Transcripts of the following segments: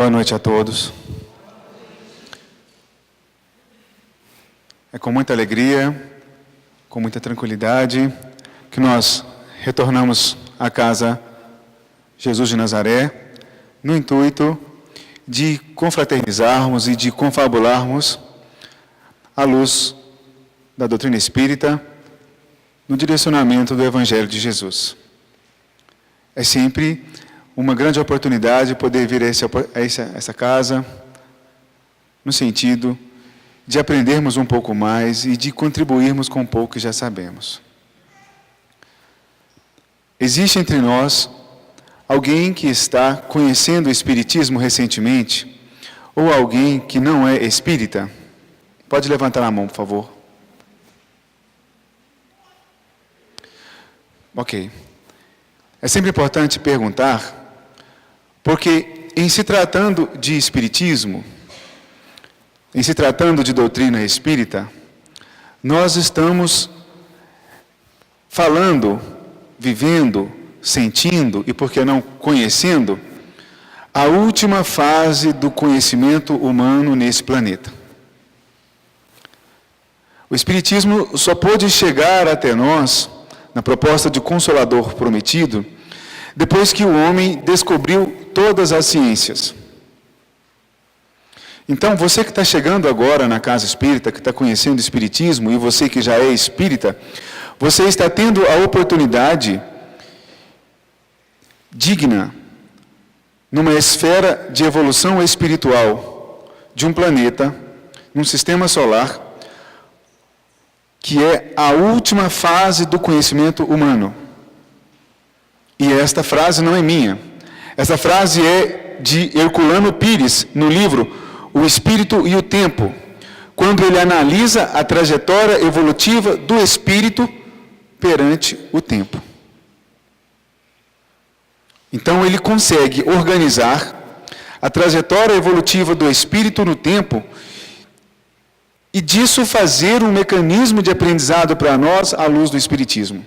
Boa noite a todos. É com muita alegria, com muita tranquilidade, que nós retornamos à casa Jesus de Nazaré, no intuito de confraternizarmos e de confabularmos à luz da doutrina espírita, no direcionamento do Evangelho de Jesus. É sempre uma grande oportunidade poder vir a essa casa, no sentido de aprendermos um pouco mais e de contribuirmos com o pouco que já sabemos. Existe entre nós alguém que está conhecendo o Espiritismo recentemente, ou alguém que não é espírita? Pode levantar a mão, por favor. Ok. É sempre importante perguntar, porque em se tratando de Espiritismo, em se tratando de doutrina espírita, nós estamos falando, vivendo, sentindo e, por que não, conhecendo a última fase do conhecimento humano nesse planeta. O Espiritismo só pôde chegar até nós, na proposta de Consolador prometido, depois que o homem descobriu todas as ciências. Então, você que está chegando agora na casa espírita, que está conhecendo o Espiritismo, e você que já é espírita, você está tendo a oportunidade digna, numa esfera de evolução espiritual de um planeta, num sistema solar, que é a última fase do conhecimento humano. E esta frase não é minha. Essa frase é de Herculano Pires, no livro O Espírito e o Tempo, quando ele analisa a trajetória evolutiva do espírito perante o tempo. Então ele consegue organizar a trajetória evolutiva do espírito no tempo e disso fazer um mecanismo de aprendizado para nós à luz do Espiritismo.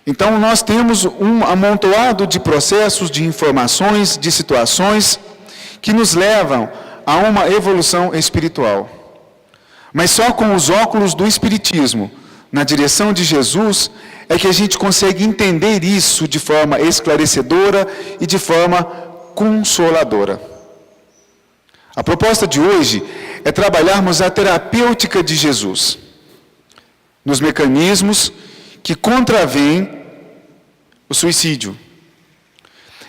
Então nós temos um amontoado de processos, de informações, de situações que nos levam a uma evolução espiritual. Mas só com os óculos do Espiritismo, na direção de Jesus, é que a gente consegue entender isso de forma esclarecedora e de forma consoladora. A proposta de hoje é trabalharmos a terapêutica de Jesus, nos mecanismos que contravêm o suicídio.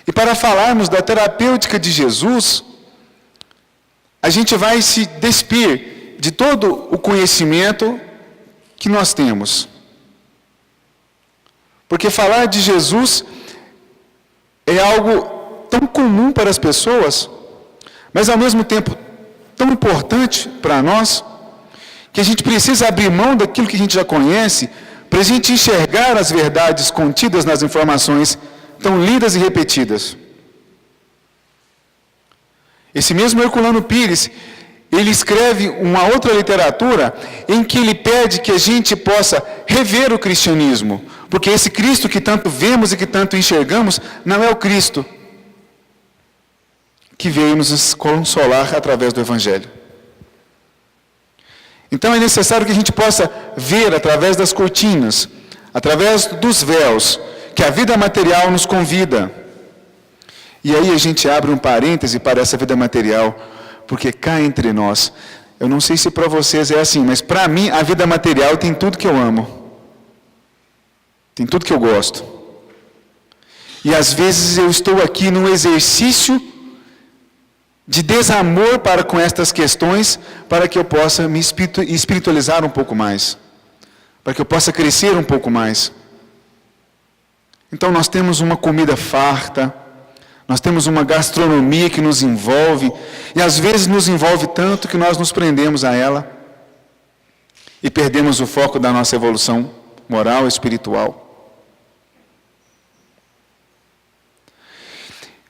E para falarmos da terapêutica de Jesus, a gente vai se despir de todo o conhecimento que nós temos. Porque falar de Jesus é algo tão comum para as pessoas, mas ao mesmo tempo tão importante para nós, que a gente precisa abrir mão daquilo que a gente já conhece, para a gente enxergar as verdades contidas nas informações tão lidas e repetidas. Esse mesmo Herculano Pires, ele escreve uma outra literatura em que ele pede que a gente possa rever o cristianismo, porque esse Cristo que tanto vemos e que tanto enxergamos, não é o Cristo que veio nos consolar através do Evangelho. Então é necessário que a gente possa ver através das cortinas, através dos véus, que a vida material nos convida. E aí a gente abre um parêntese para essa vida material, porque cá entre nós, eu não sei se para vocês é assim, mas para mim a vida material tem tudo que eu amo. Tem tudo que eu gosto. E às vezes eu estou aqui num exercício de desamor para com estas questões, para que eu possa me espiritualizar um pouco mais, para que eu possa crescer um pouco mais. Então nós temos uma comida farta, nós temos uma gastronomia que nos envolve, e às vezes nos envolve tanto que nós nos prendemos a ela e perdemos o foco da nossa evolução moral e espiritual.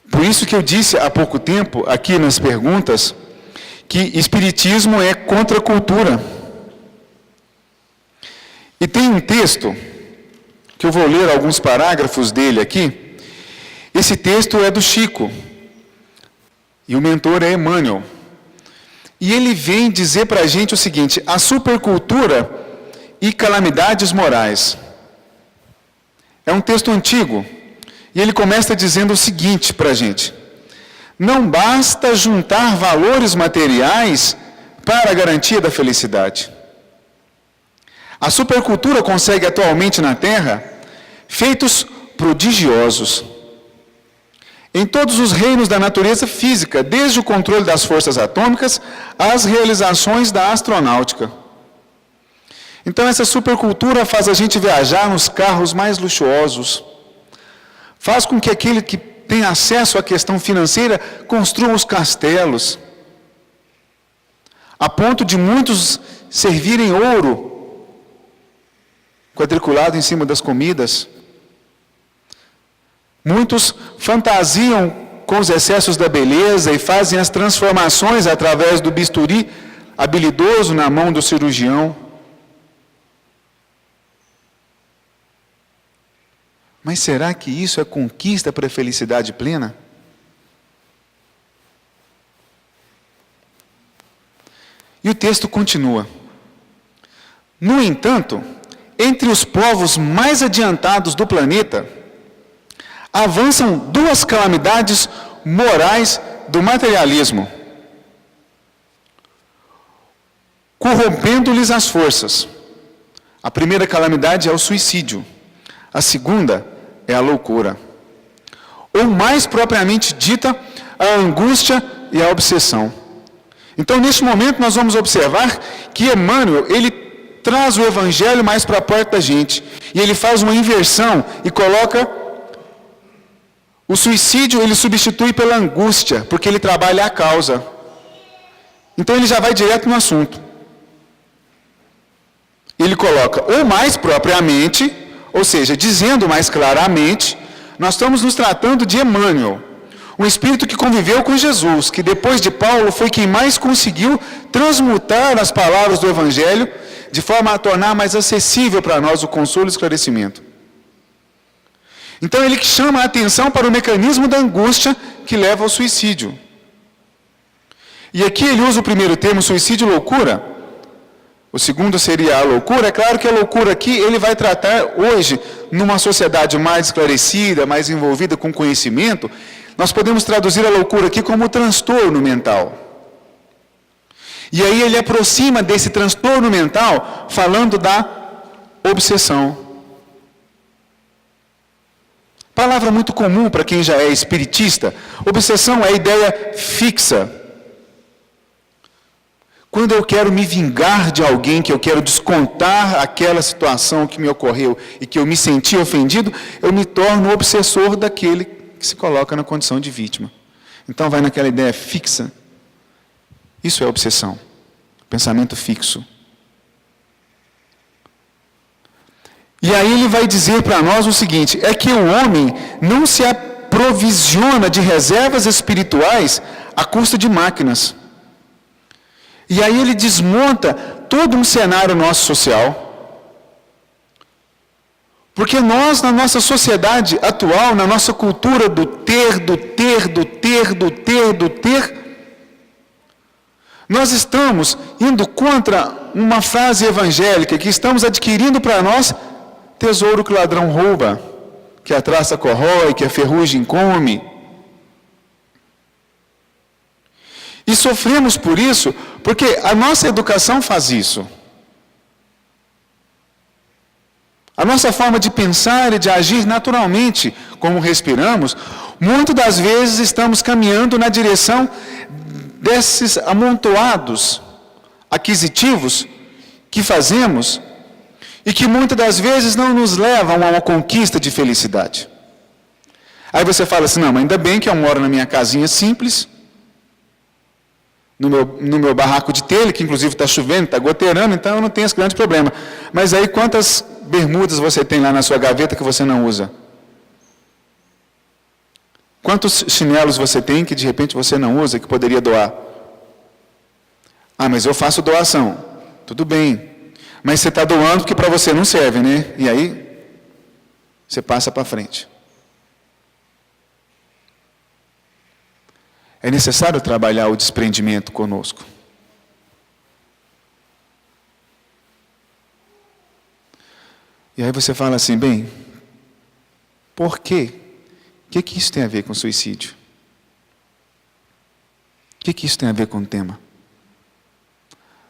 Por isso que eu disse há pouco tempo, aqui nas perguntas, que Espiritismo é contra a cultura. E tem um texto, que eu vou ler alguns parágrafos dele aqui. Esse texto é do Chico. E o mentor é Emmanuel. E ele vem dizer para a gente o seguinte: a supercultura e calamidades morais. É um texto antigo. E ele começa dizendo o seguinte para a gente: não basta juntar valores materiais para a garantia da felicidade. A supercultura consegue atualmente na Terra feitos prodigiosos em todos os reinos da natureza física, desde o controle das forças atômicas às realizações da astronáutica. Então essa supercultura faz a gente viajar nos carros mais luxuosos, faz com que aquele que tem acesso à questão financeira construa os castelos, a ponto de muitos servirem ouro quadriculado em cima das comidas. Muitos fantasiam com os excessos da beleza e fazem as transformações através do bisturi habilidoso na mão do cirurgião. Mas será que isso é conquista para a felicidade plena? E o texto continua. No entanto, entre os povos mais adiantados do planeta, avançam duas calamidades morais do materialismo, corrompendo-lhes as forças. A primeira calamidade é o suicídio. A segunda é a loucura. Ou mais propriamente dita, a angústia e a obsessão. Então, neste momento, nós vamos observar que Emmanuel, ele traz o Evangelho mais para a porta da gente. E ele faz uma inversão e coloca o suicídio, ele substitui pela angústia, porque ele trabalha a causa. Então ele já vai direto no assunto. Ele coloca, ou mais propriamente, ou seja, dizendo mais claramente, nós estamos nos tratando de Emmanuel, um espírito que conviveu com Jesus, que depois de Paulo foi quem mais conseguiu transmutar as palavras do Evangelho de forma a tornar mais acessível para nós o consolo e o esclarecimento. Então ele chama a atenção para o mecanismo da angústia que leva ao suicídio. E aqui ele usa o primeiro termo, suicídio e loucura. O segundo seria a loucura. É claro que a loucura aqui ele vai tratar hoje, numa sociedade mais esclarecida, mais envolvida com conhecimento, nós podemos traduzir a loucura aqui como transtorno mental. E aí ele aproxima desse transtorno mental, falando da obsessão. Palavra muito comum para quem já é espiritista. Obsessão é a ideia fixa. Quando eu quero me vingar de alguém, que eu quero descontar aquela situação que me ocorreu e que eu me senti ofendido, eu me torno obsessor daquele que se coloca na condição de vítima. Então vai naquela ideia fixa. Isso é obsessão. Pensamento fixo. E aí ele vai dizer para nós o seguinte, é que o homem não se aprovisiona de reservas espirituais à custa de máquinas. E aí ele desmonta todo um cenário nosso social. Porque nós, na nossa sociedade atual, na nossa cultura do ter, nós estamos indo contra uma frase evangélica, que estamos adquirindo para nós tesouro que o ladrão rouba, que a traça corrói, que a ferrugem come. E sofremos por isso, porque a nossa educação faz isso. A nossa forma de pensar e de agir naturalmente, como respiramos, muitas das vezes estamos caminhando na direção desses amontoados aquisitivos que fazemos e que muitas das vezes não nos levam a uma conquista de felicidade. Aí você fala assim, não, mas ainda bem que eu moro na minha casinha simples, no meu barraco de telha, que inclusive está chovendo, está goteirando, então eu não tenho esse grande problema. Mas aí quantas bermudas você tem lá na sua gaveta que você não usa? Quantos chinelos você tem que de repente você não usa, que poderia doar? Ah, mas eu faço doação. Tudo bem. Mas você está doando porque para você não serve, né? E aí, você passa para frente. É necessário trabalhar o desprendimento conosco. E aí você fala assim, bem, por quê? O que isso tem a ver com suicídio? O que isso tem a ver com o tema?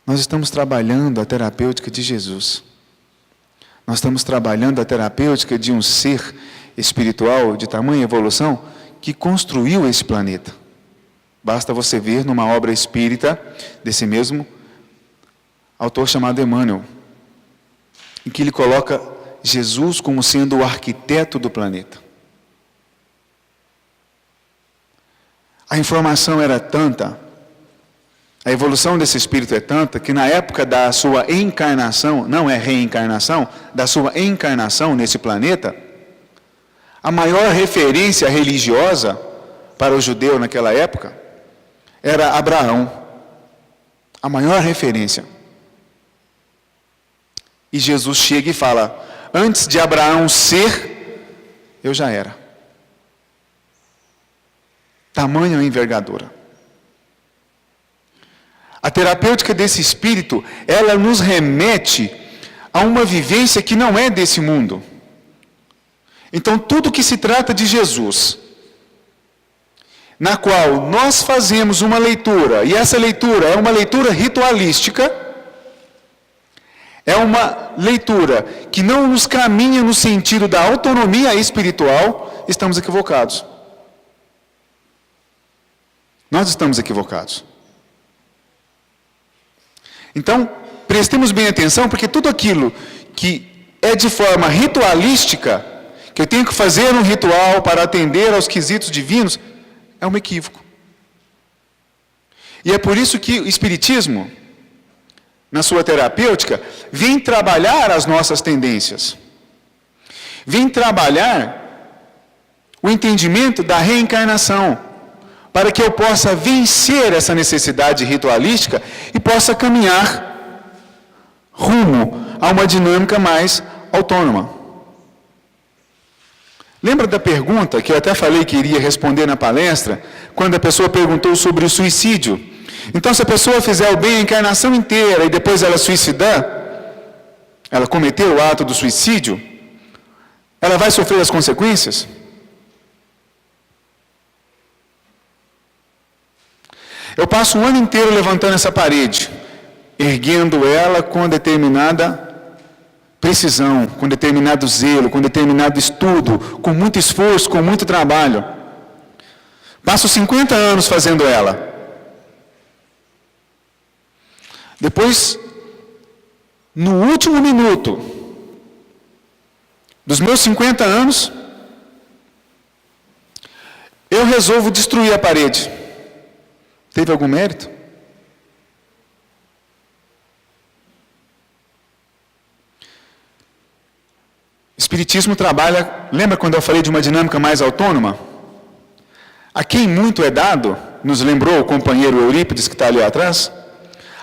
Nós estamos trabalhando a terapêutica de Jesus. Nós estamos trabalhando a terapêutica de um ser espiritual de tamanha evolução que construiu esse planeta. Basta você ver numa obra espírita desse mesmo autor chamado Emmanuel, em que ele coloca Jesus como sendo o arquiteto do planeta. A informação era tanta, a evolução desse espírito é tanta, que na época da sua encarnação, não é reencarnação, da sua encarnação nesse planeta, a maior referência religiosa para o judeu naquela época era Abraão. A maior referência. E Jesus chega e fala, antes de Abraão ser, eu já era. Tamanha envergadura. A terapêutica desse espírito, ela nos remete a uma vivência que não é desse mundo. Então, tudo que se trata de Jesus, na qual nós fazemos uma leitura, e essa leitura é uma leitura ritualística, é uma leitura que não nos caminha no sentido da autonomia espiritual, estamos equivocados. Nós estamos equivocados. Então, prestemos bem atenção, porque tudo aquilo que é de forma ritualística, que eu tenho que fazer um ritual para atender aos quesitos divinos, é um equívoco. E é por isso que o Espiritismo, na sua terapêutica, vem trabalhar as nossas tendências. Vem trabalhar o entendimento da reencarnação, para que eu possa vencer essa necessidade ritualística e possa caminhar rumo a uma dinâmica mais autônoma. Lembra da pergunta que eu até falei que iria responder na palestra, quando a pessoa perguntou sobre o suicídio? Então, se a pessoa fizer o bem a encarnação inteira e depois ela suicidar, ela cometeu o ato do suicídio, ela vai sofrer as consequências? Eu passo o ano inteiro levantando essa parede, erguendo ela com determinada precisão, com determinado zelo, com determinado estudo, com muito esforço, com muito trabalho. Passo 50 anos fazendo ela. Depois, no último minuto dos meus 50 anos, eu resolvo destruir a parede. Teve algum mérito? O Espiritismo trabalha, lembra quando eu falei de uma dinâmica mais autônoma? A quem muito é dado, nos lembrou o companheiro Eurípides que está ali atrás?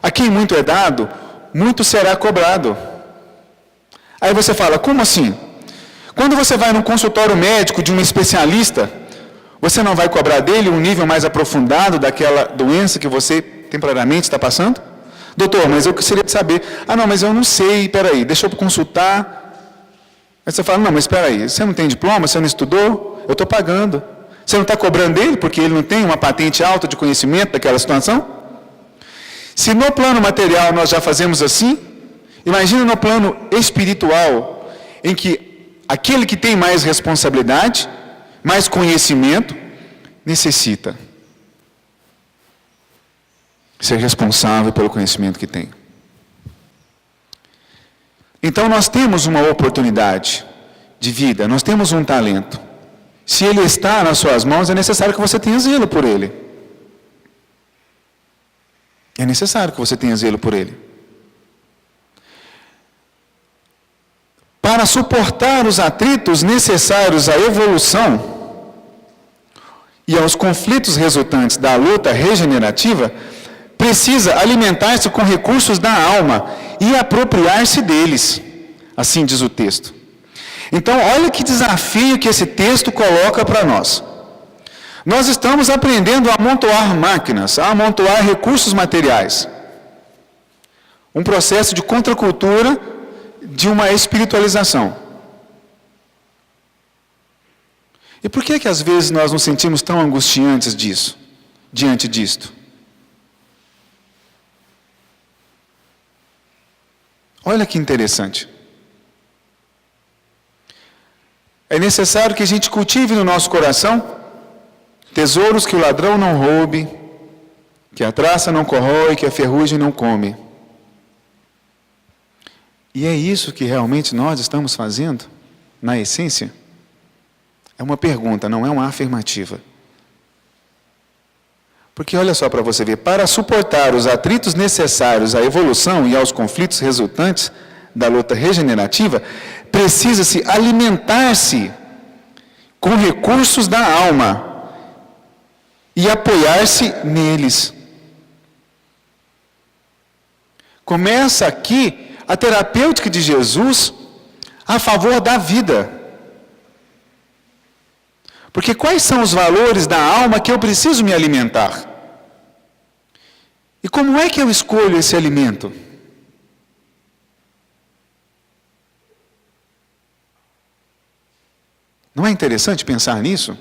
A quem muito é dado, muito será cobrado. Aí você fala, como assim? Quando você vai num consultório médico de um especialista, você não vai cobrar dele um nível mais aprofundado daquela doença que você temporariamente está passando? Doutor, mas eu gostaria de saber. Ah, não, mas eu não sei, peraí, deixa eu consultar. Aí você fala, não, mas espera aí, você não tem diploma, você não estudou, eu estou pagando. Você não está cobrando dele porque ele não tem uma patente alta de conhecimento daquela situação? Se no plano material nós já fazemos assim, imagina no plano espiritual, em que aquele que tem mais responsabilidade, mais conhecimento, necessita ser responsável pelo conhecimento que tem. Então nós temos uma oportunidade de vida, nós temos um talento. Se ele está nas suas mãos, é necessário que você tenha zelo por ele. É necessário que você tenha zelo por ele. Para suportar os atritos necessários à evolução e aos conflitos resultantes da luta regenerativa, precisa alimentar-se com recursos da alma e apropriar-se deles. Assim diz o texto. Então, olha que desafio que esse texto coloca para nós. Nós estamos aprendendo a amontoar máquinas, a amontoar recursos materiais. Um processo de contracultura de uma espiritualização. E por que às vezes nós nos sentimos tão angustiantes diante disto? Olha que interessante. É necessário que a gente cultive no nosso coração tesouros que o ladrão não roube, que a traça não corrói, que a ferrugem não come. E é isso que realmente nós estamos fazendo, na essência? É uma pergunta, não é uma afirmativa. Porque olha só para você ver, para suportar os atritos necessários à evolução e aos conflitos resultantes da luta regenerativa, precisa-se alimentar-se com recursos da alma e apoiar-se neles. Começa aqui a terapêutica de Jesus a favor da vida. Porque quais são os valores da alma que eu preciso me alimentar? E como é que eu escolho esse alimento? Não é interessante pensar nisso?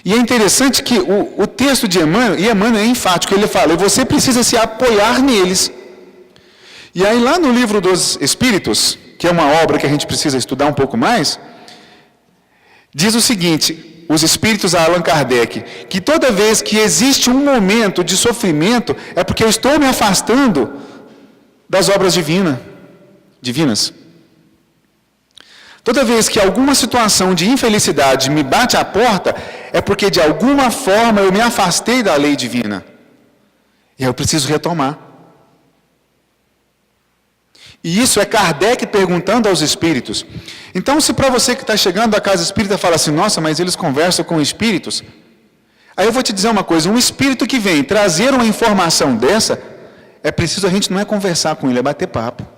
E é interessante que o texto de Emmanuel, e Emmanuel é enfático, ele fala, você precisa se apoiar neles. E aí lá no livro dos Espíritos, que é uma obra que a gente precisa estudar um pouco mais, diz o seguinte, os Espíritos a Allan Kardec, que toda vez que existe um momento de sofrimento, é porque eu estou me afastando das obras divinas. Toda vez que alguma situação de infelicidade me bate à porta, é porque de alguma forma eu me afastei da lei divina. E eu preciso retomar. E isso é Kardec perguntando aos espíritos. Então, se para você que está chegando à casa espírita fala assim, nossa, mas eles conversam com espíritos. Aí eu vou te dizer uma coisa, um espírito que vem trazer uma informação dessa, é preciso a gente não é conversar com ele, é bater papo.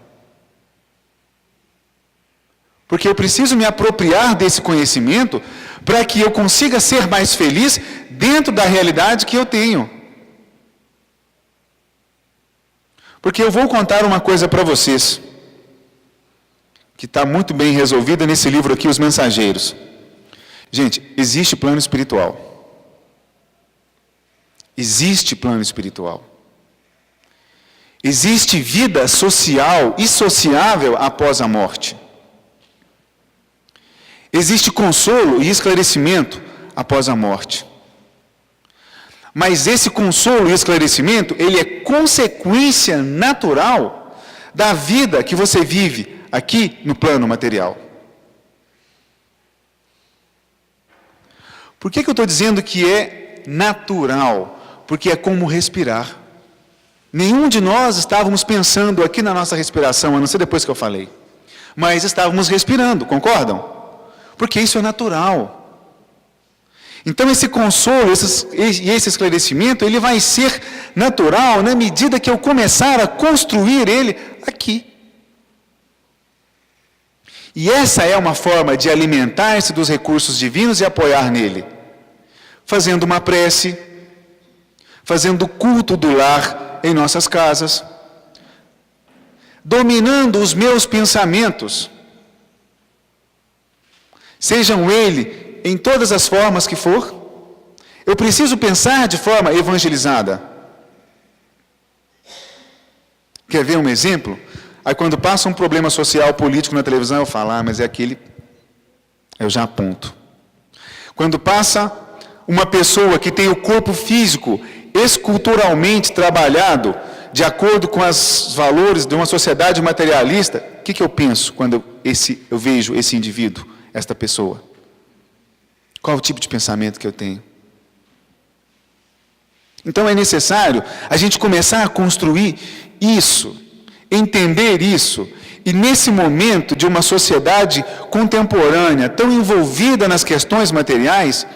Porque eu preciso me apropriar desse conhecimento para que eu consiga ser mais feliz dentro da realidade que eu tenho. Porque eu vou contar uma coisa para vocês, que está muito bem resolvida nesse livro aqui, Os Mensageiros. Gente, existe plano espiritual. Existe plano espiritual. Existe vida social e sociável após a morte. Existe consolo e esclarecimento após a morte. Mas esse consolo e esclarecimento, ele é consequência natural da vida que você vive aqui no plano material. Por que eu estou dizendo que é natural? Porque é como respirar. Nenhum de nós estávamos pensando aqui na nossa respiração, a não ser depois que eu falei. Mas estávamos respirando, concordam? Porque isso é natural. Então esse consolo e esse esclarecimento, ele vai ser natural na medida que eu começar a construir ele aqui. E essa é uma forma de alimentar-se dos recursos divinos e apoiar nele. Fazendo uma prece, fazendo culto do lar em nossas casas, dominando os meus pensamentos, sejam ele em todas as formas que for. Eu preciso pensar de forma evangelizada. Quer ver um exemplo? Aí quando passa um problema social, político na televisão, eu falo, mas é aquele, eu já aponto. Quando passa uma pessoa que tem o corpo físico esculturalmente trabalhado, de acordo com os valores de uma sociedade materialista, o que eu penso quando eu vejo esse indivíduo? Esta pessoa. Qual o tipo de pensamento que eu tenho? Então é necessário a gente começar a construir isso, entender isso, e nesse momento de uma sociedade contemporânea, tão envolvida nas questões materiais,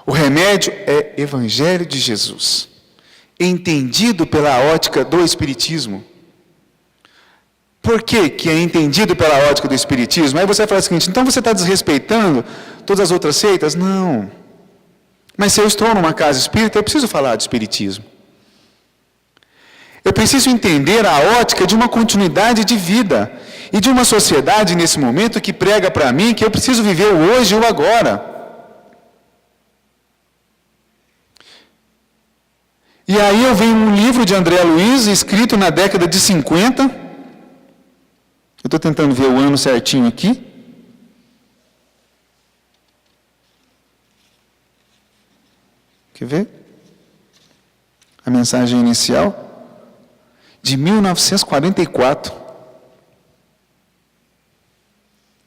o remédio é Evangelho de Jesus, entendido pela ótica do Espiritismo. Por que é entendido pela ótica do Espiritismo? Aí você fala o seguinte, então você está desrespeitando todas as outras seitas? Não. Mas se eu estou numa casa espírita, eu preciso falar de espiritismo. Eu preciso entender a ótica de uma continuidade de vida e de uma sociedade nesse momento que prega para mim que eu preciso viver o hoje e o agora. E aí eu venho um livro de André Luiz, escrito na década de 50. Eu estou tentando ver o ano certinho aqui. Quer ver? A mensagem inicial. De 1944.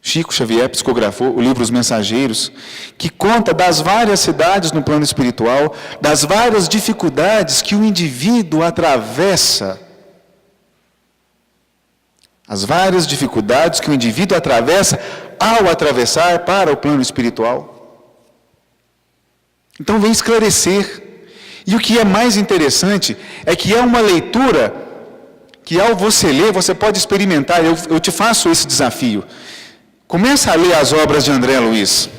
Chico Xavier psicografou o livro Os Mensageiros, que conta das várias cidades no plano espiritual, das várias dificuldades que o indivíduo atravessa. As várias dificuldades que o indivíduo atravessa ao atravessar para o plano espiritual. Então vem esclarecer. E o que é mais interessante é que é uma leitura que ao você ler, você pode experimentar. Eu te faço esse desafio. Começa a ler as obras de André Luiz.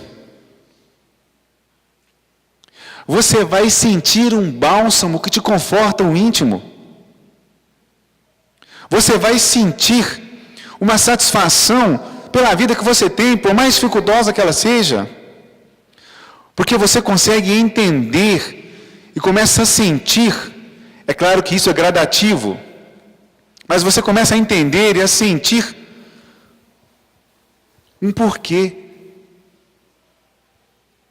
Você vai sentir um bálsamo que te conforta o íntimo. Você vai sentir uma satisfação pela vida que você tem, por mais dificultosa que ela seja. Porque você consegue entender e começa a sentir. É claro que isso é gradativo. Mas você começa a entender e a sentir um porquê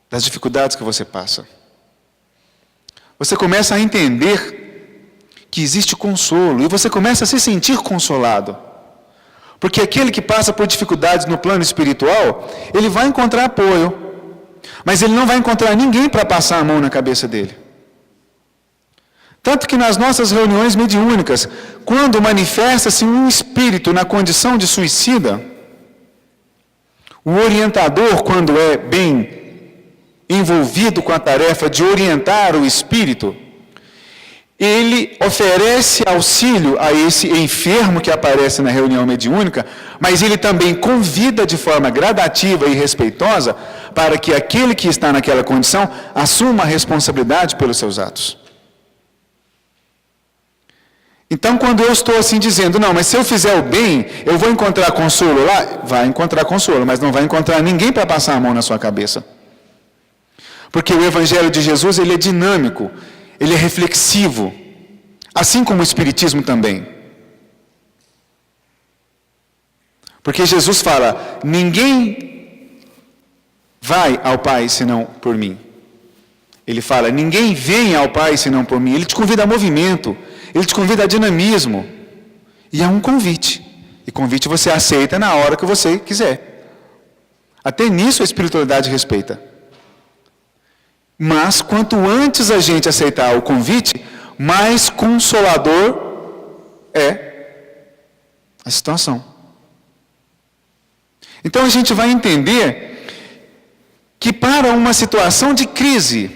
das dificuldades que você passa. Você começa a entender que existe consolo e você começa a se sentir consolado. Porque aquele que passa por dificuldades no plano espiritual, ele vai encontrar apoio, mas ele não vai encontrar ninguém para passar a mão na cabeça dele. Tanto que nas nossas reuniões mediúnicas, quando manifesta-se um espírito na condição de suicida, o orientador, quando é bem envolvido com a tarefa de orientar o espírito, ele oferece auxílio a esse enfermo que aparece na reunião mediúnica, mas ele também convida de forma gradativa e respeitosa para que aquele que está naquela condição assuma a responsabilidade pelos seus atos. Então, quando eu estou assim dizendo, não, mas se eu fizer o bem, eu vou encontrar consolo lá? Vai encontrar consolo, mas não vai encontrar ninguém para passar a mão na sua cabeça. Porque o Evangelho de Jesus, ele é dinâmico, ele é reflexivo, assim como o Espiritismo também. Porque Jesus fala, ninguém vai ao Pai senão por mim. Ele fala, ninguém vem ao Pai senão por mim. Ele te convida a movimento. Ele te convida a dinamismo. E é um convite. E convite você aceita na hora que você quiser. Até nisso a espiritualidade respeita. Mas quanto antes a gente aceitar o convite, mais consolador é a situação. Então a gente vai entender que para uma situação de crise,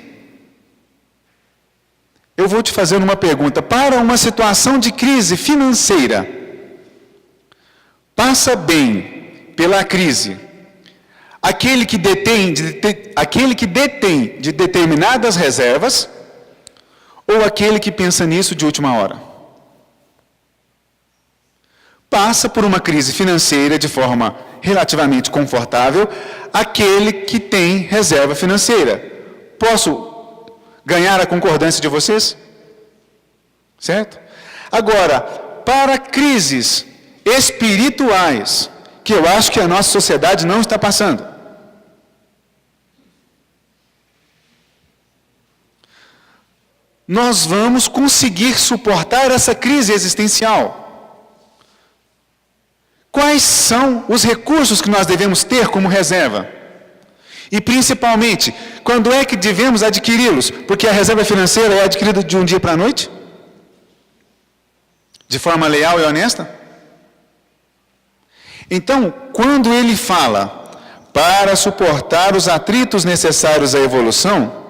eu vou te fazer uma pergunta. Para uma situação de crise financeira, passa bem pela crise aquele que detém de determinadas reservas ou aquele que pensa nisso de última hora? Passa por uma crise financeira de forma relativamente confortável aquele que tem reserva financeira. Posso ganhar a concordância de vocês? Certo? Agora, para crises espirituais, que eu acho que a nossa sociedade não está passando. Nós vamos conseguir suportar essa crise existencial. Quais são os recursos que nós devemos ter como reserva? E principalmente, quando é que devemos adquiri-los? Porque a reserva financeira é adquirida de um dia para a noite? De forma leal e honesta? Então, quando ele fala para suportar os atritos necessários à evolução,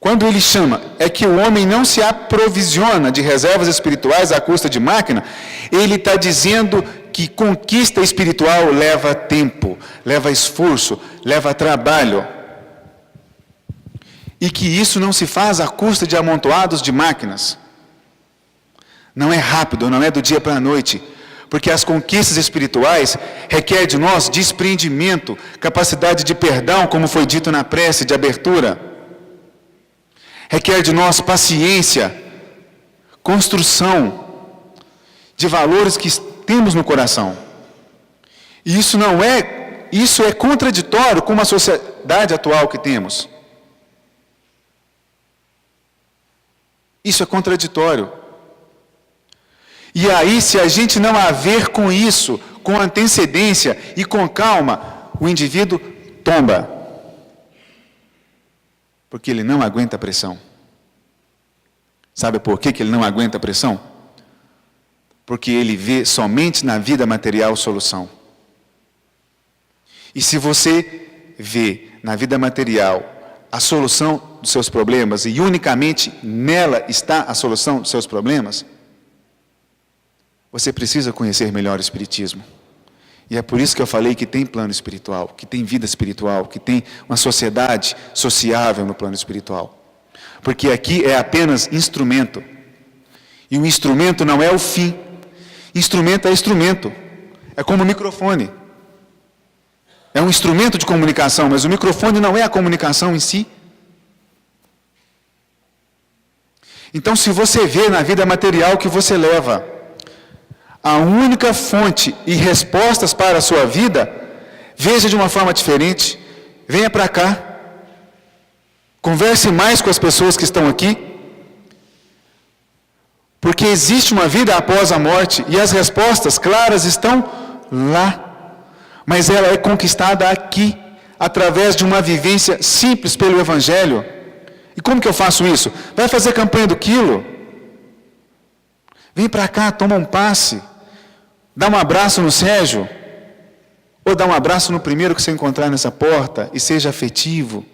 quando ele chama, é que o homem não se aprovisiona de reservas espirituais à custa de máquina, ele está dizendo que conquista espiritual leva tempo, leva esforço, leva trabalho. E que isso não se faz à custa de amontoados de máquinas. Não é rápido, não é do dia para a noite. Porque as conquistas espirituais requerem de nós desprendimento, capacidade de perdão, como foi dito na prece de abertura. Requer de nós paciência, construção de valores que temos no coração. E isso é contraditório com a sociedade atual que temos. Isso é contraditório. E aí, se a gente não haver com isso, com antecedência e com calma, o indivíduo tomba. Porque ele não aguenta a pressão. Sabe por que ele não aguenta a pressão? Porque ele vê somente na vida material solução. E se você vê na vida material a solução dos seus problemas, e unicamente nela está a solução dos seus problemas, você precisa conhecer melhor o Espiritismo. E é por isso que eu falei que tem plano espiritual, que tem vida espiritual, que tem uma sociedade sociável no plano espiritual. Porque aqui é apenas instrumento. E o instrumento não é o fim. Instrumento é instrumento. É como o microfone. É um instrumento de comunicação, mas o microfone não é a comunicação em si. Então, se você vê na vida material que você leva a única fonte e respostas para a sua vida, veja de uma forma diferente, venha para cá, converse mais com as pessoas que estão aqui, porque existe uma vida após a morte e as respostas claras estão lá, mas ela é conquistada aqui, através de uma vivência simples pelo Evangelho. E como que eu faço isso? Vai fazer campanha do quilo? Vem para cá, toma um passe. Dá um abraço no Sérgio. Ou dá um abraço no primeiro que você encontrar nessa porta e seja afetivo.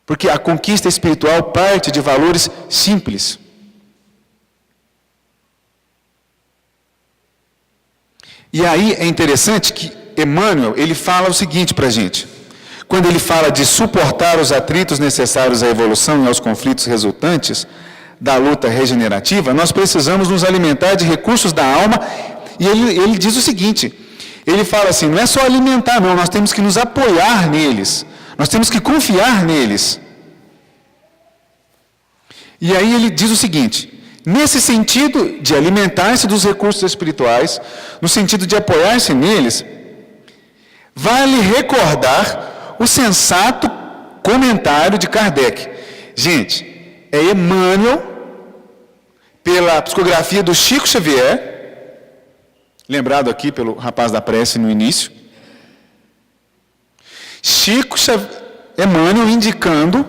Porque a conquista espiritual parte de valores simples. E aí é interessante que Emmanuel, ele fala o seguinte para a gente. Quando ele fala de suportar os atritos necessários à evolução e aos conflitos resultantes da luta regenerativa, nós precisamos nos alimentar de recursos da alma, e ele diz o seguinte, ele fala assim, não é só alimentar não, nós temos que nos apoiar neles, nós temos que confiar neles. E aí ele diz o seguinte, nesse sentido de alimentar-se dos recursos espirituais, no sentido de apoiar-se neles, vale recordar o sensato comentário de Kardec. Gente, é Emmanuel, pela psicografia do Chico Xavier, lembrado aqui pelo rapaz da prece no início, Emmanuel indicando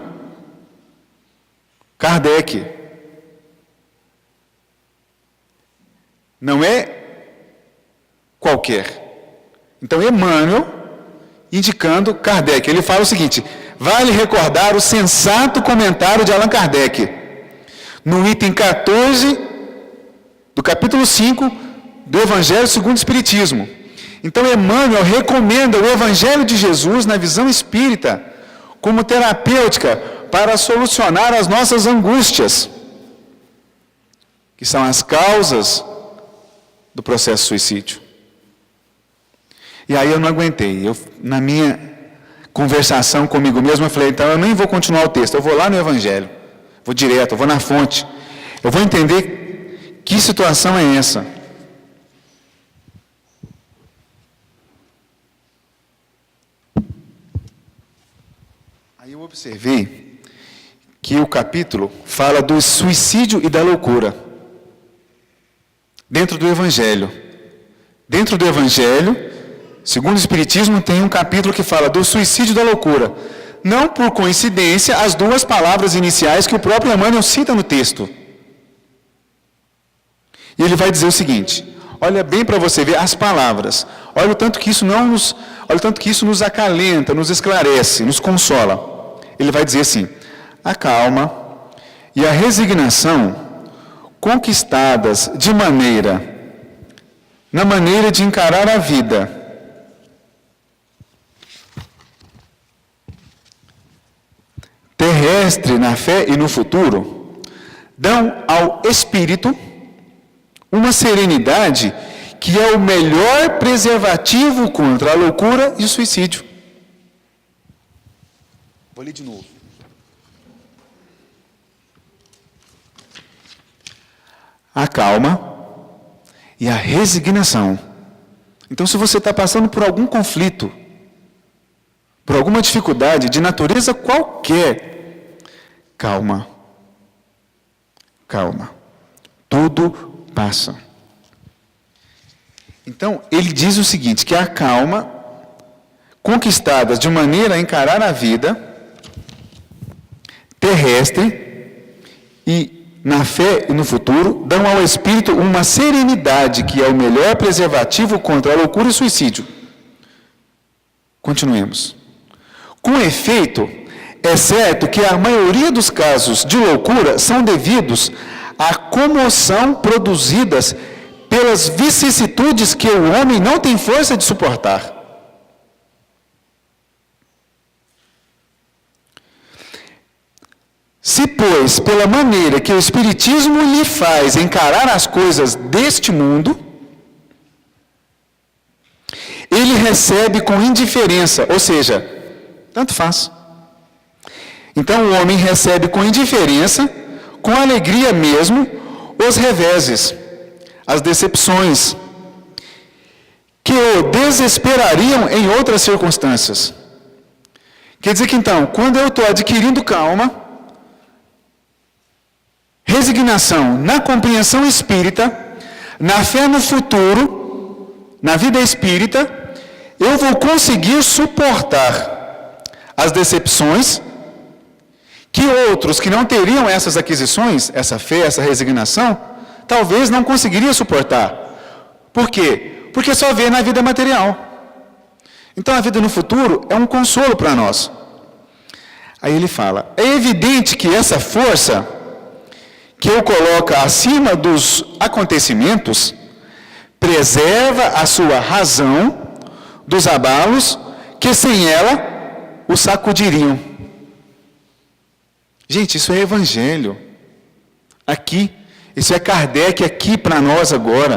Kardec. Não é qualquer. Então, Emmanuel indicando Kardec. Ele fala o seguinte, vale recordar o sensato comentário de Allan Kardec, no item 14 do capítulo 5 do Evangelho segundo o Espiritismo. Então, Emmanuel recomenda o Evangelho de Jesus na visão espírita como terapêutica para solucionar as nossas angústias, que são as causas do processo suicídio. E aí eu não aguentei. Na minha conversação comigo mesmo, eu falei, então eu nem vou continuar o texto, eu vou lá no Evangelho, vou direto, eu vou na fonte, eu vou entender que situação é essa. Aí eu observei que o capítulo fala do suicídio e da loucura, dentro do Evangelho. Dentro do Evangelho, segundo o Espiritismo, tem um capítulo que fala do suicídio e da loucura. Não por coincidência, as duas palavras iniciais que o próprio Emmanuel cita no texto. E ele vai dizer o seguinte, olha bem para você ver as palavras. Olha o tanto que isso nos acalenta, nos esclarece, nos consola. Ele vai dizer assim, a calma e a resignação conquistadas na maneira de encarar a vida, terrestre, na fé e no futuro, dão ao espírito uma serenidade que é o melhor preservativo contra a loucura e o suicídio. Vou ler de novo. A calma e a resignação. Então, se você está passando por algum conflito, por alguma dificuldade de natureza qualquer, calma. Calma. Tudo passa. Então, ele diz o seguinte, que a calma, conquistada de maneira a encarar a vida terrestre e na fé e no futuro, dão ao espírito uma serenidade que é o melhor preservativo contra a loucura e o suicídio. Continuemos. Com efeito, é certo que a maioria dos casos de loucura são devidos à comoção produzidas pelas vicissitudes que o homem não tem força de suportar. Se, pois, pela maneira que o Espiritismo lhe faz encarar as coisas deste mundo, ele recebe com indiferença, ou seja, tanto faz. Então o homem recebe com indiferença, com alegria mesmo, os reveses, as decepções, que o desesperariam em outras circunstâncias. Quer dizer que então, quando eu estou adquirindo calma, resignação na compreensão espírita, na fé no futuro, na vida espírita, eu vou conseguir suportar as decepções que outros que não teriam essas aquisições, essa fé, essa resignação, talvez não conseguiriam suportar. Por quê? Porque só vê na vida material. Então a vida no futuro é um consolo para nós. Aí ele fala, é evidente que essa força que o coloca acima dos acontecimentos, preserva a sua razão dos abalos que sem ela o sacudiriam. Gente, isso é evangelho. Aqui, isso é Kardec aqui para nós agora.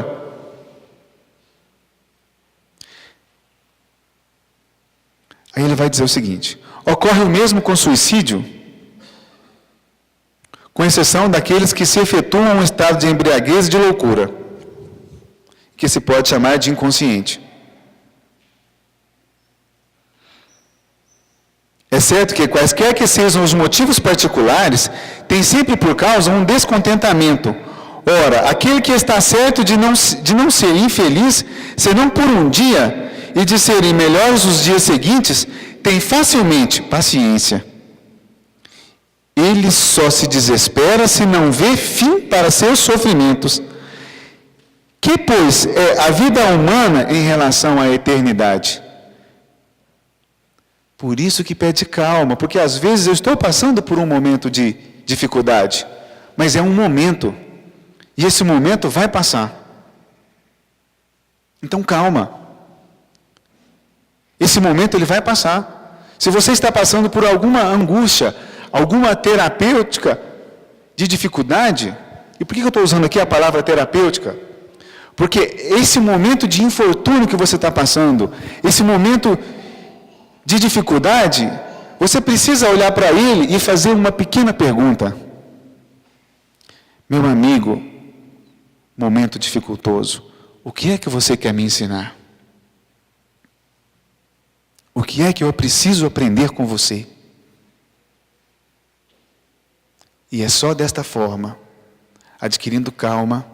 Aí ele vai dizer o seguinte, ocorre o mesmo com suicídio, com exceção daqueles que se efetuam um estado de embriaguez e de loucura, que se pode chamar de inconsciente. É certo que, quaisquer que sejam os motivos particulares, tem sempre por causa um descontentamento. Ora, aquele que está certo de não ser infeliz, senão por um dia, e de serem melhores os dias seguintes, tem facilmente paciência. Ele só se desespera se não vê fim para seus sofrimentos. Que, pois, é a vida humana em relação à eternidade? Por isso que pede calma, porque às vezes eu estou passando por um momento de dificuldade, mas é um momento, e esse momento vai passar. Então calma. Esse momento ele vai passar. Se você está passando por alguma angústia, alguma terapêutica de dificuldade, e por que eu estou usando aqui a palavra terapêutica? Porque esse momento de infortúnio que você está passando, esse momento de dificuldade, você precisa olhar para ele e fazer uma pequena pergunta. Meu amigo, momento dificultoso, o que é que você quer me ensinar? O que é que eu preciso aprender com você? E é só desta forma, adquirindo calma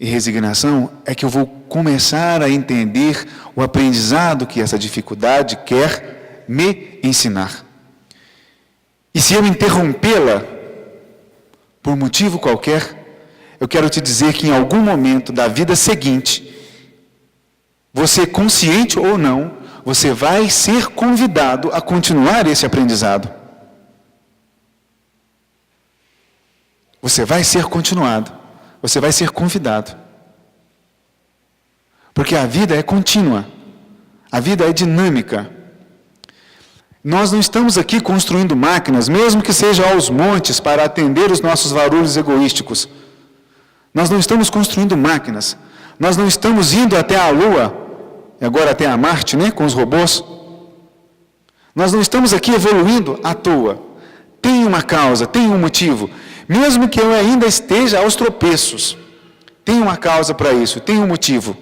e resignação, é que eu vou começar a entender o aprendizado que essa dificuldade quer me ensinar. E se eu interrompê-la, por motivo qualquer, eu quero te dizer que em algum momento da vida seguinte, você consciente ou não, você vai ser convidado a continuar esse aprendizado. Você vai ser continuado. Você vai ser convidado. Porque a vida é contínua. A vida é dinâmica. Nós não estamos aqui construindo máquinas, mesmo que seja aos montes, para atender os nossos valores egoísticos. Nós não estamos construindo máquinas. Nós não estamos indo até a Lua, e agora até a Marte, né, com os robôs. Nós não estamos aqui evoluindo à toa. Tem uma causa, tem um motivo. Mesmo que eu ainda esteja aos tropeços, tem uma causa para isso, tem um motivo.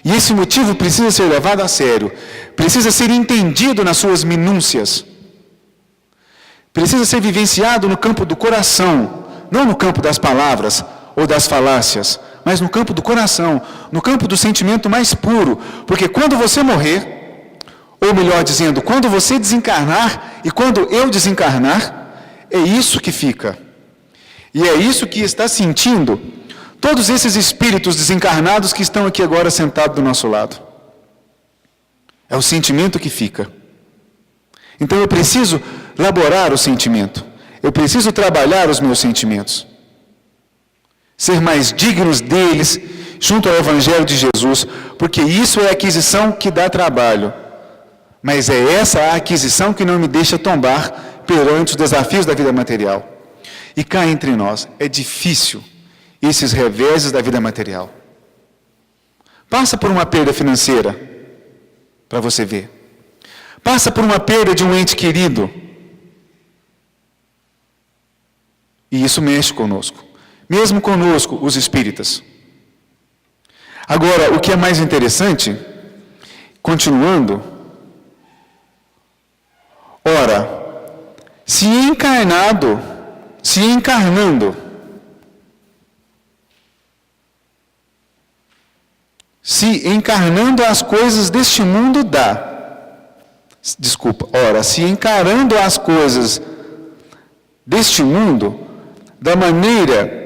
E esse motivo precisa ser levado a sério, precisa ser entendido nas suas minúcias, precisa ser vivenciado no campo do coração, não no campo das palavras ou das falácias, mas no campo do coração, no campo do sentimento mais puro, porque quando você morrer, ou melhor dizendo, quando você desencarnar e quando eu desencarnar, é isso que fica. E é isso que está sentindo todos esses espíritos desencarnados que estão aqui agora sentados do nosso lado. É o sentimento que fica. Então eu preciso elaborar o sentimento. Eu preciso trabalhar os meus sentimentos. Ser mais dignos deles junto ao Evangelho de Jesus, porque isso é a aquisição que dá trabalho. Mas é essa a aquisição que não me deixa tombar perante os desafios da vida material. E cá entre nós, é difícil esses reveses da vida material. Passa por uma perda financeira, para você ver. Passa por uma perda de um ente querido. E isso mexe conosco. Mesmo conosco, os espíritas. Agora, o que é mais interessante, continuando, ora, se encarnando, se encarnando as coisas deste mundo ora, se encarando as coisas deste mundo, da maneira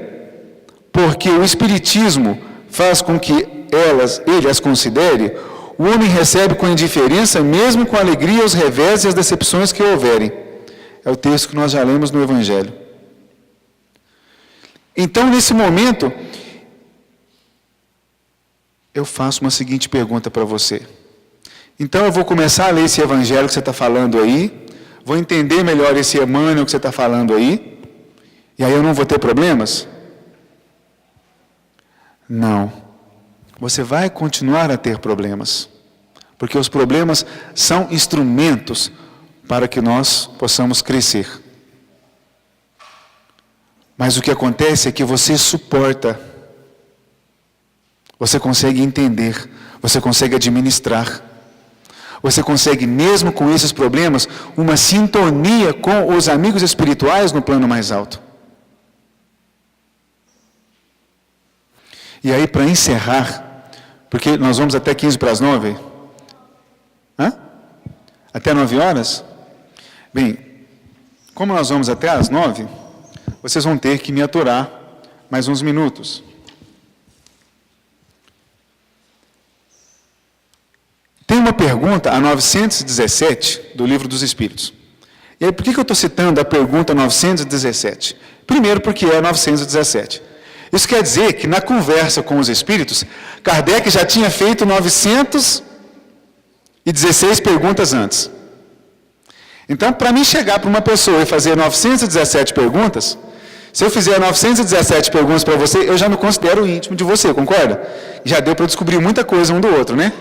porque o Espiritismo faz com que ele as considere, o homem recebe com indiferença, mesmo com alegria, os revés e as decepções que houverem. É o texto que nós já lemos no Evangelho. Então, nesse momento, eu faço uma seguinte pergunta para você. Então, eu vou começar a ler esse Evangelho que você está falando aí, vou entender melhor esse Emmanuel que você está falando aí, e aí eu não vou ter problemas? Não. Você vai continuar a ter problemas, porque os problemas são instrumentos para que nós possamos crescer. Mas o que acontece é que você suporta, você consegue entender, você consegue administrar, você consegue, mesmo com esses problemas, uma sintonia com os amigos espirituais no plano mais alto. E aí, para encerrar, porque nós vamos até 15 para as 9, até 9 horas? Bem, como nós vamos até as 9, vocês vão ter que me aturar mais uns minutos. Tem uma pergunta, a 917, do Livro dos Espíritos. E aí, por que eu estou citando a pergunta 917? Primeiro, porque é a 917. Isso quer dizer que na conversa com os Espíritos, Kardec já tinha feito 916 perguntas antes. Então, para mim chegar para uma pessoa e fazer 917 perguntas, se eu fizer 917 perguntas para você, eu já me considero íntimo de você, concorda? Já deu para descobrir muita coisa um do outro, né?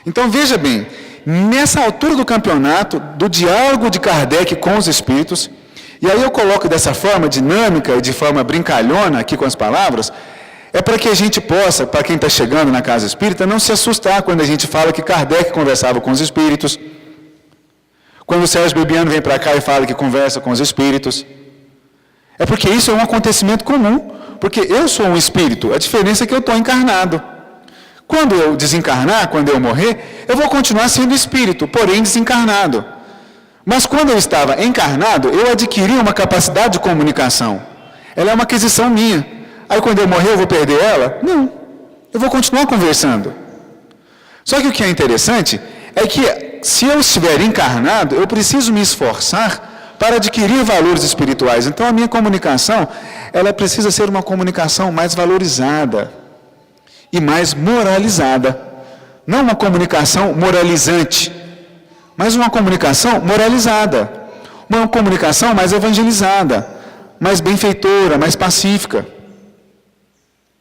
Então, veja bem, nessa altura do campeonato, do diálogo de Kardec com os Espíritos, e aí eu coloco dessa forma dinâmica e de forma brincalhona aqui com as palavras, é para que a gente possa, para quem está chegando na casa espírita, não se assustar quando a gente fala que Kardec conversava com os espíritos, quando o Sérgio Bebiano vem para cá e fala que conversa com os espíritos. É porque isso é um acontecimento comum, porque eu sou um espírito, a diferença é que eu estou encarnado. Quando eu desencarnar, quando eu morrer, eu vou continuar sendo espírito, porém desencarnado. Mas quando eu estava encarnado, eu adquiri uma capacidade de comunicação. Ela é uma aquisição minha. Aí quando eu morrer, eu vou perder ela? Não. Eu vou continuar conversando. Só que o que é interessante é que, se eu estiver encarnado, eu preciso me esforçar para adquirir valores espirituais. Então, a minha comunicação, ela precisa ser uma comunicação mais valorizada e mais moralizada. Não uma comunicação moralizante. mas uma comunicação moralizada, uma comunicação mais evangelizada, mais benfeitora, mais pacífica.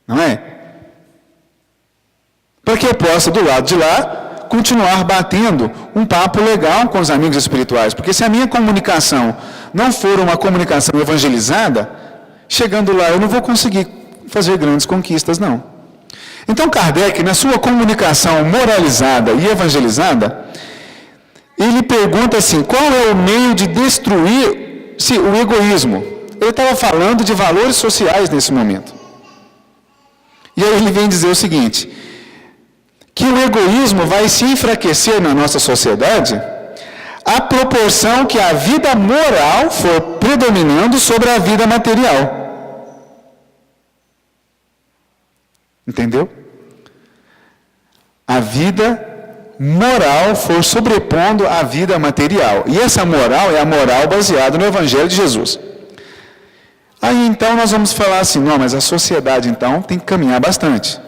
Não é? Para que eu possa, do lado de lá, continuar batendo um papo legal com os amigos espirituais. Porque se a minha comunicação não for uma comunicação evangelizada, chegando lá eu não vou conseguir fazer grandes conquistas, não. Então Kardec, na sua comunicação moralizada e evangelizada, ele pergunta assim, qual é o meio de destruir o egoísmo? Ele estava falando de valores sociais nesse momento. E aí ele vem dizer o seguinte, que o egoísmo vai se enfraquecer na nossa sociedade à proporção que a vida moral for predominando sobre a vida material. Entendeu? A vida moral for sobrepondo a vida material. E essa moral é a moral baseada no Evangelho de Jesus. Aí então nós vamos falar assim, não, mas a sociedade então tem que caminhar bastante.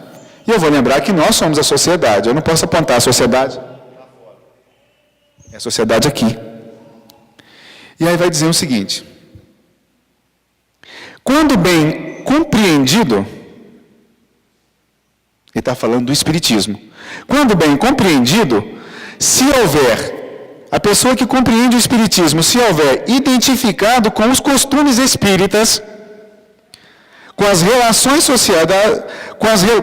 E eu vou lembrar que nós somos a sociedade. Eu não posso apontar a sociedade. É a sociedade aqui. E aí vai dizer o seguinte. Quando bem compreendido, ele está falando do Espiritismo. Quando bem compreendido, se houver, a pessoa que compreende o Espiritismo, se houver identificado com os costumes espíritas, com as relações sociais,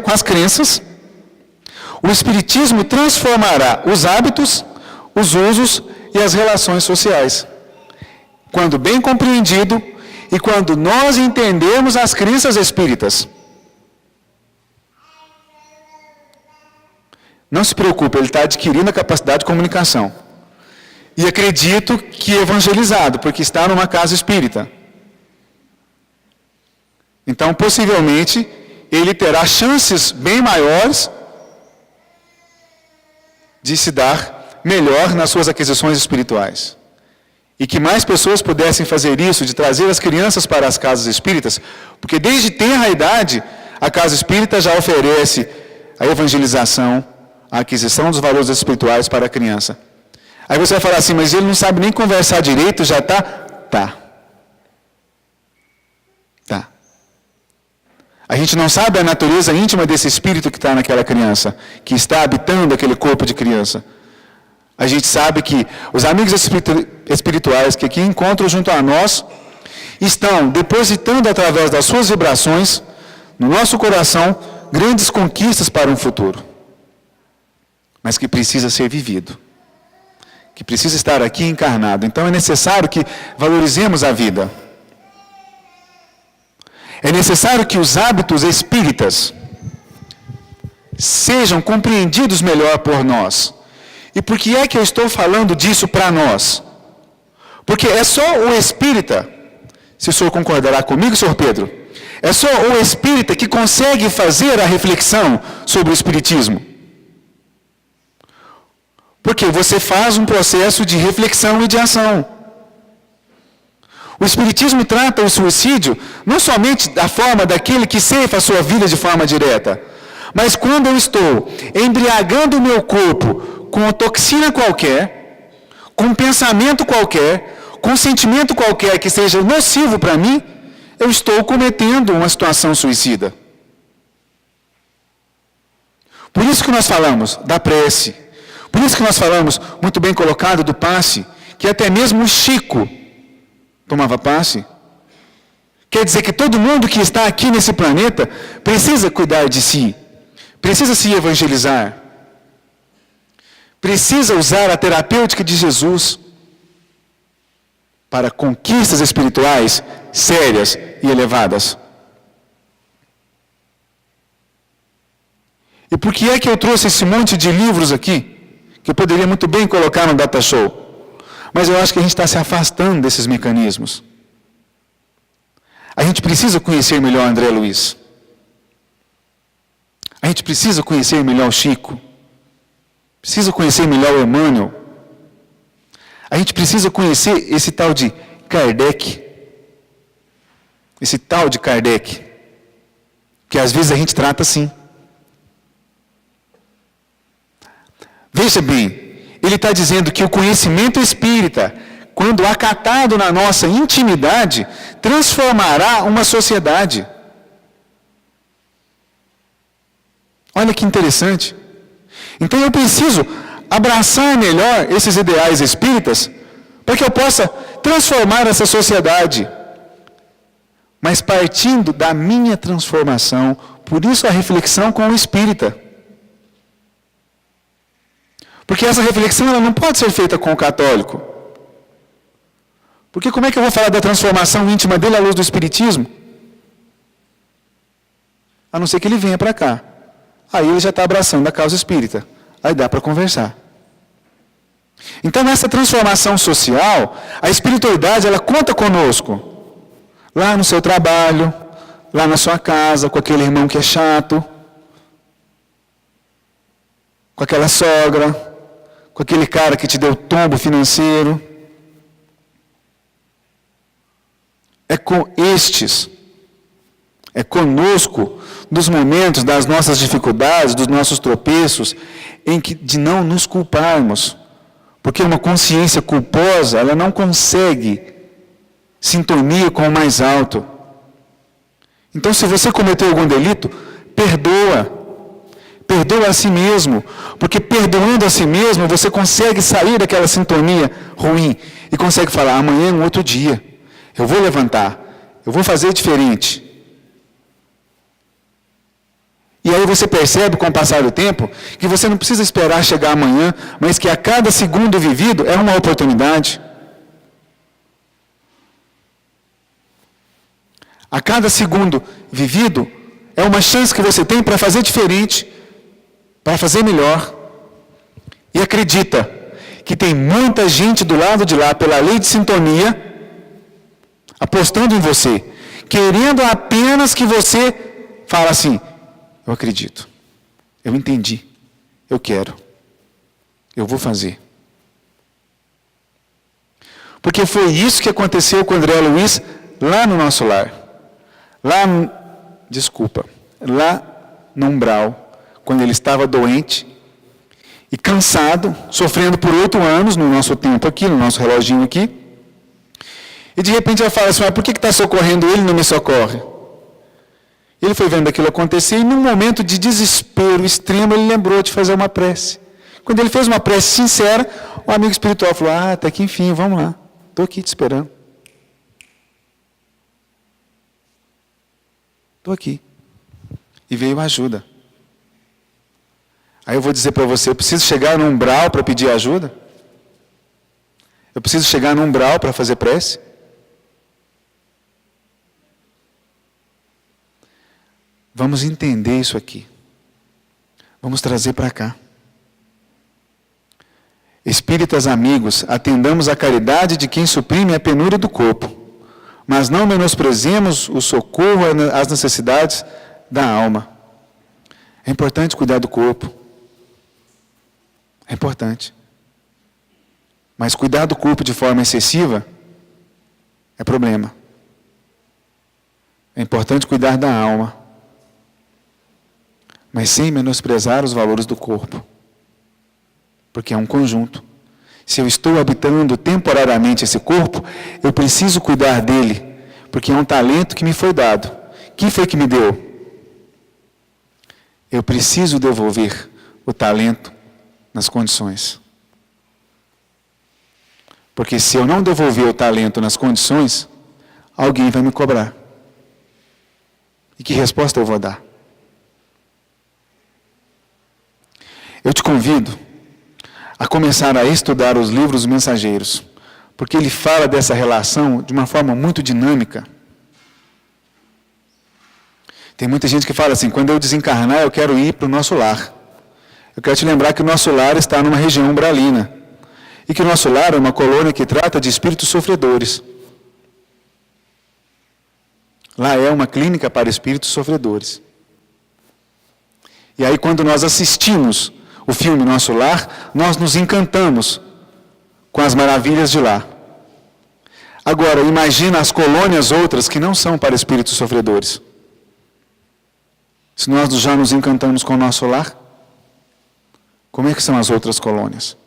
com as crenças, o Espiritismo transformará os hábitos, os usos e as relações sociais. Quando bem compreendido e quando nós entendemos as crenças espíritas. Não se preocupe, ele está adquirindo a capacidade de comunicação. E acredito que evangelizado, porque está numa casa espírita. Então, possivelmente, ele terá chances bem maiores de se dar melhor nas suas aquisições espirituais. E que mais pessoas pudessem fazer isso, de trazer as crianças para as casas espíritas, porque desde tenra idade, a casa espírita já oferece a evangelização, a aquisição dos valores espirituais para a criança. Aí você vai falar assim, mas ele não sabe nem conversar direito, já está? Tá. A gente não sabe a natureza íntima desse espírito que está naquela criança, que está habitando aquele corpo de criança. A gente sabe que os amigos espirituais que aqui encontram junto a nós, estão depositando através das suas vibrações, no nosso coração, grandes conquistas para um futuro. Mas que precisa ser vivido. Que precisa estar aqui encarnado. Então é necessário que valorizemos a vida. É necessário que os hábitos espíritas sejam compreendidos melhor por nós. E por que é que eu estou falando disso para nós? Porque é só o espírita, se o senhor concordará comigo, senhor Pedro, é só o espírita que consegue fazer a reflexão sobre o espiritismo. Porque você faz um processo de reflexão e de ação. O Espiritismo trata o suicídio não somente da forma daquele que ceifa a sua vida de forma direta, mas quando eu estou embriagando o meu corpo com uma toxina qualquer, com um pensamento qualquer, com um sentimento qualquer que seja nocivo para mim, eu estou cometendo uma situação suicida. Por isso que nós falamos da prece, por isso que nós falamos, muito bem colocado, do passe, que até mesmo o Chico tomava passe. Quer dizer que todo mundo que está aqui nesse planeta precisa cuidar de si, precisa se evangelizar, precisa usar a terapêutica de Jesus para conquistas espirituais sérias e elevadas. E por que é que eu trouxe esse monte de livros aqui, que eu poderia muito bem colocar no Data Show? Mas eu acho que a gente está se afastando desses mecanismos. A gente precisa conhecer melhor André Luiz. A gente precisa conhecer melhor o Chico. Precisa conhecer melhor o Emmanuel. A gente precisa conhecer esse tal de Kardec. Esse tal de Kardec. Que às vezes a gente trata assim. Veja bem, ele está dizendo que o conhecimento espírita, quando acatado na nossa intimidade, transformará uma sociedade. Olha que interessante. Então eu preciso abraçar melhor esses ideais espíritas, para que eu possa transformar essa sociedade. Mas partindo da minha transformação, por isso a reflexão com o espírita. Porque essa reflexão ela não pode ser feita com o católico. Porque como é que eu vou falar da transformação íntima dele à luz do espiritismo? A não ser que ele venha para cá. Aí ele já está abraçando a causa espírita. Aí dá para conversar. Então nessa transformação social, a espiritualidade ela conta conosco. Lá no seu trabalho, lá na sua casa, com aquele irmão que é chato, com aquela sogra, com aquele cara que te deu tombo financeiro. É com estes, é conosco, nos momentos das nossas dificuldades, dos nossos tropeços, em que de não nos culparmos. Porque uma consciência culposa, ela não consegue sintonia com o mais alto. Então, se você cometeu algum delito, perdoa. Perdoa a si mesmo. Porque perdoando a si mesmo, você consegue sair daquela sintonia ruim. E consegue falar, amanhã é um outro dia. Eu vou levantar. Eu vou fazer diferente. E aí você percebe, com o passar do tempo, que você não precisa esperar chegar amanhã, mas que a cada segundo vivido é uma oportunidade. A cada segundo vivido é uma chance que você tem para fazer diferente, para fazer melhor. E acredita que tem muita gente do lado de lá, pela lei de sintonia, apostando em você, querendo apenas que você fale assim, eu acredito, eu entendi, eu quero, eu vou fazer. Porque foi isso que aconteceu com o André Luiz lá no nosso lar. Lá no umbral, quando ele estava doente e cansado, sofrendo por 8 anos no nosso tempo aqui, no nosso reloginho aqui. E de repente ela fala assim, mas por que está socorrendo ele e não me socorre? Ele foi vendo aquilo acontecer e num momento de desespero extremo ele lembrou de fazer uma prece. Quando ele fez uma prece sincera, o amigo espiritual falou, até que enfim, vamos lá, estou aqui te esperando. Estou aqui. E veio ajuda. Aí eu vou dizer para você, eu preciso chegar no umbral para pedir ajuda? Eu preciso chegar no umbral para fazer prece? Vamos entender isso aqui. Vamos trazer para cá. Espíritas amigos, atendamos a caridade de quem suprime a penúria do corpo, mas não menosprezemos o socorro às necessidades da alma. É importante cuidar do corpo. É importante. Mas cuidar do corpo de forma excessiva é problema. É importante cuidar da alma, mas sem menosprezar os valores do corpo. Porque é um conjunto. Se eu estou habitando temporariamente esse corpo, eu preciso cuidar dele, porque é um talento que me foi dado. Quem foi que me deu? Eu preciso devolver o talento nas condições. Porque se eu não devolver o talento nas condições, alguém vai me cobrar. E que resposta eu vou dar? Eu te convido a começar a estudar os livros mensageiros, porque ele fala dessa relação de uma forma muito dinâmica. Tem muita gente que fala assim, quando eu desencarnar eu quero ir para o nosso lar. Eu quero te lembrar que o nosso lar está numa região umbralina, e que o nosso lar é uma colônia que trata de espíritos sofredores. Lá é uma clínica para espíritos sofredores. E aí quando nós assistimos o filme Nosso Lar, nós nos encantamos com as maravilhas de lá. Agora, imagina as colônias outras que não são para espíritos sofredores. Se nós já nos encantamos com o nosso lar, como é que são as outras colônias?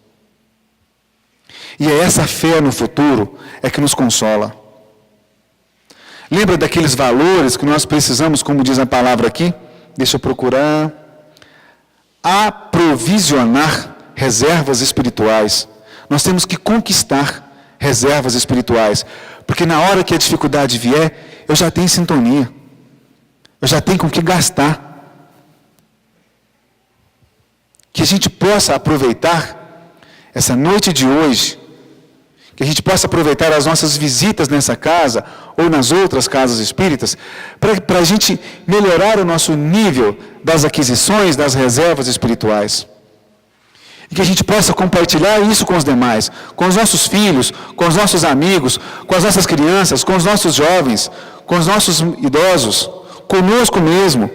E é essa fé no futuro é que nos consola. Lembra daqueles valores que nós precisamos, como diz a palavra aqui? Deixa eu procurar. Aprovisionar reservas espirituais. Nós temos que conquistar reservas espirituais. Porque na hora que a dificuldade vier, eu já tenho sintonia. Eu já tenho com que gastar. Que a gente possa aproveitar essa noite de hoje, que a gente possa aproveitar as nossas visitas nessa casa, ou nas outras casas espíritas, para a gente melhorar o nosso nível das aquisições, das reservas espirituais. E que a gente possa compartilhar isso com os demais, com os nossos filhos, com os nossos amigos, com as nossas crianças, com os nossos jovens, com os nossos idosos, conosco mesmo,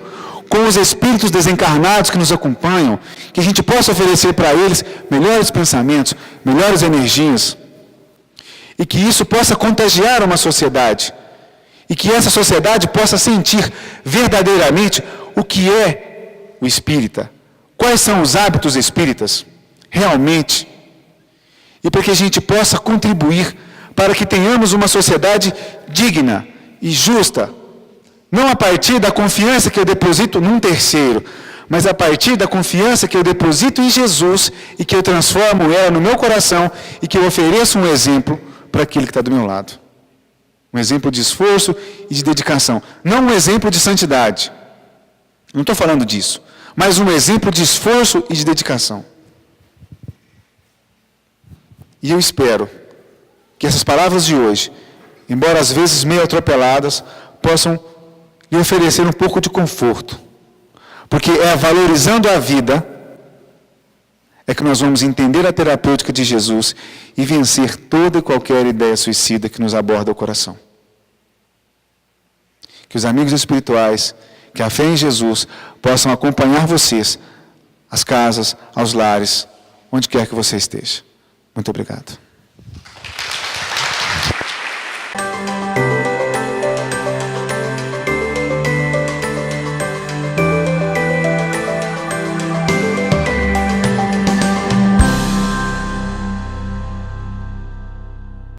com os espíritos desencarnados que nos acompanham, que a gente possa oferecer para eles melhores pensamentos, melhores energias, e que isso possa contagiar uma sociedade, e que essa sociedade possa sentir verdadeiramente o que é o espírita, quais são os hábitos espíritas, realmente, e para que a gente possa contribuir para que tenhamos uma sociedade digna e justa, não a partir da confiança que eu deposito num terceiro, mas a partir da confiança que eu deposito em Jesus e que eu transformo ela no meu coração e que eu ofereço um exemplo para aquele que está do meu lado. Um exemplo de esforço e de dedicação. Não um exemplo de santidade. Não estou falando disso. Mas um exemplo de esforço e de dedicação. E eu espero que essas palavras de hoje, embora às vezes meio atropeladas, possam lhe oferecer um pouco de conforto. Porque é valorizando a vida é que nós vamos entender a terapêutica de Jesus e vencer toda e qualquer ideia suicida que nos aborda o coração. Que os amigos espirituais, que a fé em Jesus, possam acompanhar vocês às casas, aos lares, onde quer que você esteja. Muito obrigado.